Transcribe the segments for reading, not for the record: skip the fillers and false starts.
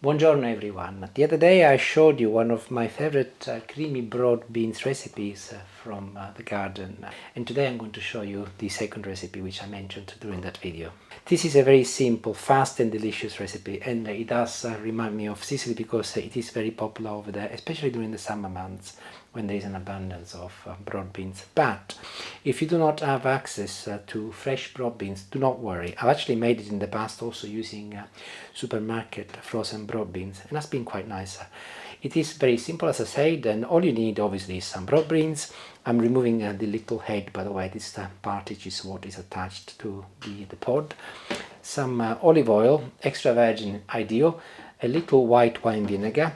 Buongiorno everyone. The other day I showed you one of my favorite creamy broad beans recipes from the garden, and today I'm going to show you the second recipe which I mentioned during that video. This is a very simple, fast and delicious recipe, and it does remind me of Sicily because it is very popular over there, especially during the summer months when there is an abundance of broad beans. But if you do not have access to fresh broad beans, do not worry. I've actually made it in the past also using supermarket frozen broad beans, and that's been quite nice. It is very simple, as I said, and all you need obviously is some broad beans. I'm removing the little head, by the way. This part which is what is attached to the pod. Some olive oil, extra virgin ideal, a little white wine vinegar,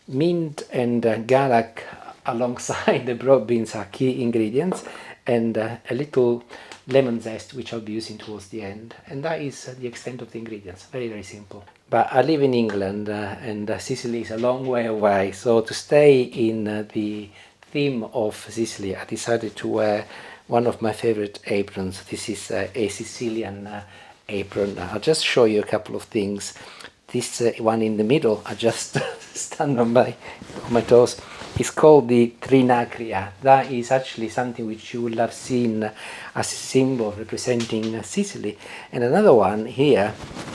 mint and garlic alongside the broad beans are key ingredients, and a little lemon zest, which I'll be using towards the end. And that is the extent of the ingredients. Very, very simple. But I live in England and Sicily is a long way away, so to stay in the theme of Sicily, I decided to wear one of my favorite aprons. This is a Sicilian apron. I'll just show you a couple of things. This one in the middle, I just stand on my toes. It's called the trinacria. That is actually something which you will have seen as a symbol representing Sicily. And another one here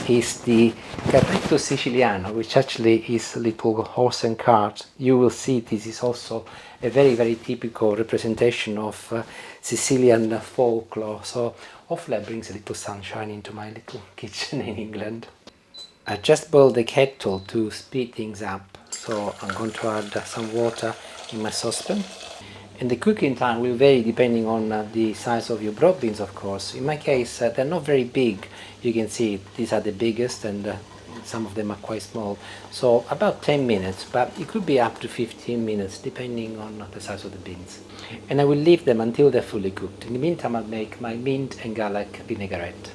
is the carretto siciliano, which actually is a little horse and cart. You will see this is also a very, very typical representation of Sicilian folklore. So hopefully that brings a little sunshine into my little kitchen in England. I just boiled the kettle to speed things up, so I'm going to add some water in my saucepan. And the cooking time will vary depending on the size of your broad beans, of course. In my case, they're not very big. You can see these are the biggest, and some of them are quite small. So about 10 minutes, but it could be up to 15 minutes depending on the size of the beans. And I will leave them until they're fully cooked. In the meantime, I'll make my mint and garlic vinaigrette.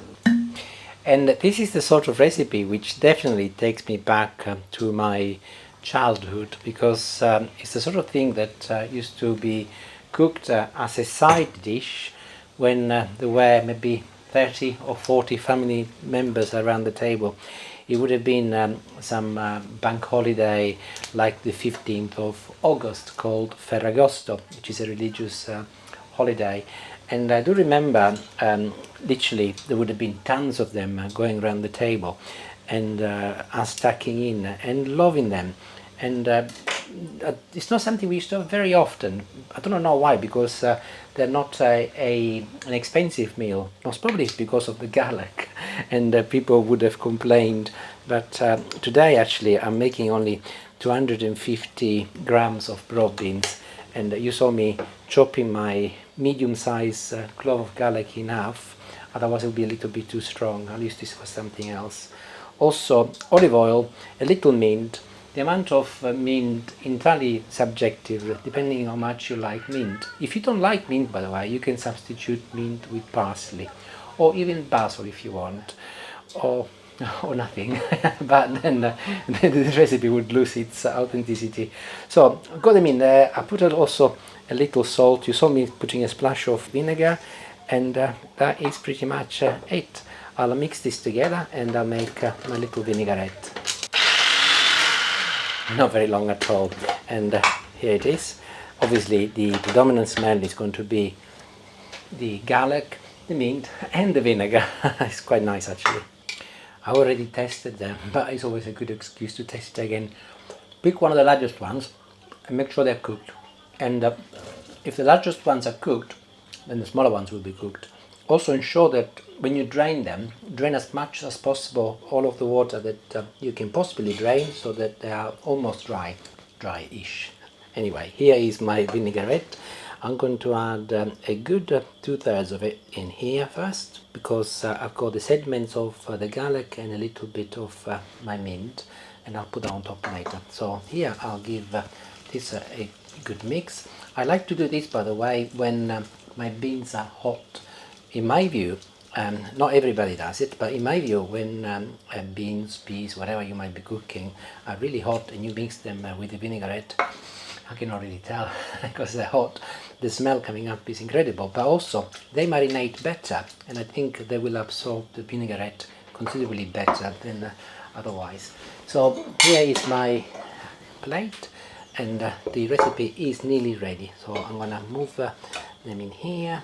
And this is the sort of recipe which definitely takes me back to my childhood, because it's the sort of thing that used to be cooked as a side dish when there were maybe 30 or 40 family members around the table. It would have been some bank holiday like the 15th of August called Ferragosto, which is a religious holiday. And I do remember literally there would have been tons of them going around the table, and us stacking in and loving them. And it's not something we used to have very often. I don't know why, because they're not an expensive meal. Most probably it's because of the garlic, and people would have complained. But today actually I'm making only 250 grams of broad beans, and you saw me chopping my medium-sized clove of garlic in half, otherwise it will be a little bit too strong. I'll use this for something else. Also olive oil, a little mint. The amount of mint entirely subjective, depending how much you like mint. If you don't like mint, by the way, you can substitute mint with parsley, or even basil if you want, or nothing. But then the recipe would lose its authenticity. So I've got them in there. I put also a little salt. You saw me putting a splash of vinegar, and that is pretty much it. I'll mix this together and I'll make my little vinaigrette. Not very long at all, and here it is. Obviously the predominant smell is going to be the garlic, the mint and the vinegar. It's quite nice actually. I already tested them, but it's always a good excuse to test it again. Pick one of the largest ones and make sure they're cooked. And if the largest ones are cooked, then the smaller ones will be cooked. Also ensure that when you drain them, drain as much as possible all of the water that you can possibly drain, so that they are almost dry-ish. Anyway, here is my vinaigrette. I'm going to add a good 2/3 of it in here first, because I've got the sediments of the garlic and a little bit of my mint, and I'll put that on top later. So here I'll give this a good mix. I like to do this, by the way, when my beans are hot. In my view, not everybody does it, but in my view, when beans, peas, whatever you might be cooking are really hot and you mix them with the vinaigrette, I cannot really tell because they're hot. The smell coming up is incredible, but also they marinate better, and I think they will absorb the vinaigrette considerably better than otherwise. So here is my plate, and the recipe is nearly ready. So I'm gonna move them in here.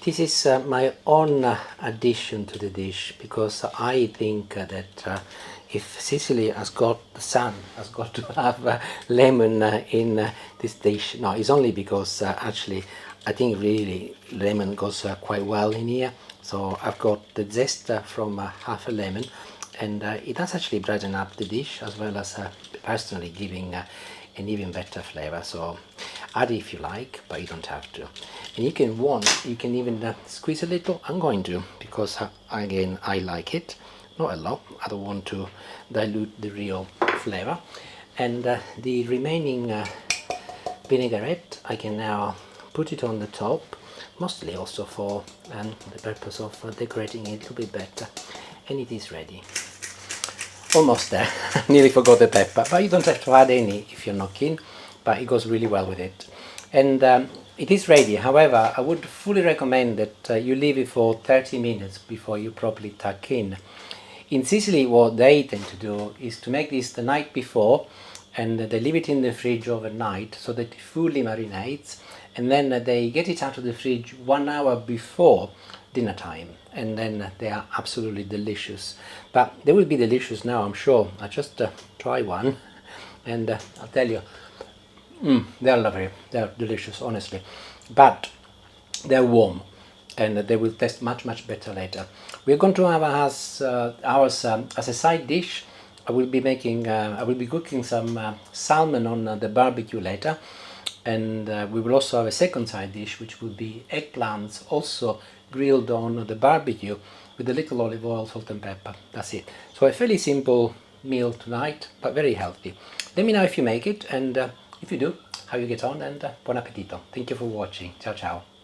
This is my own addition to the dish, because I think that if Sicily has got the sun, has got to have lemon in this dish. No, it's only because actually I think really lemon goes quite well in here. So I've got the zest from half a lemon, and it does actually brighten up the dish, as well as personally giving an even better flavor. So add it if you like, but you don't have to. And you can even squeeze a little. I'm going to, because again I like it, not a lot. I don't want to dilute the real flavor. And the remaining vinaigrette, I can now put it on the top, mostly also for the purpose of decorating it a little bit better. And it is ready. Almost there. Nearly forgot the pepper, but you don't have to add any if you're not keen, but it goes really well with it. And it is ready. However, I would fully recommend that you leave it for 30 minutes before you properly tuck in. In Sicily, what they tend to do is to make this the night before, and they leave it in the fridge overnight so that it fully marinates, and then they get it out of the fridge 1 hour before dinner time, and then they are absolutely delicious. But they will be delicious now, I'm sure. I just try one, and I'll tell you, they're lovely, they're delicious, honestly. But they're warm, and they will taste much better later. We're going to have ours as a side dish. I will be cooking some salmon on the barbecue later, and we will also have a second side dish, which will be eggplants, also grilled on the barbecue with a little olive oil, salt and pepper. That's it. So a fairly simple meal tonight, but very healthy. Let me know if you make it, and if you do, how you get on, and buon appetito. Thank you for watching. Ciao ciao.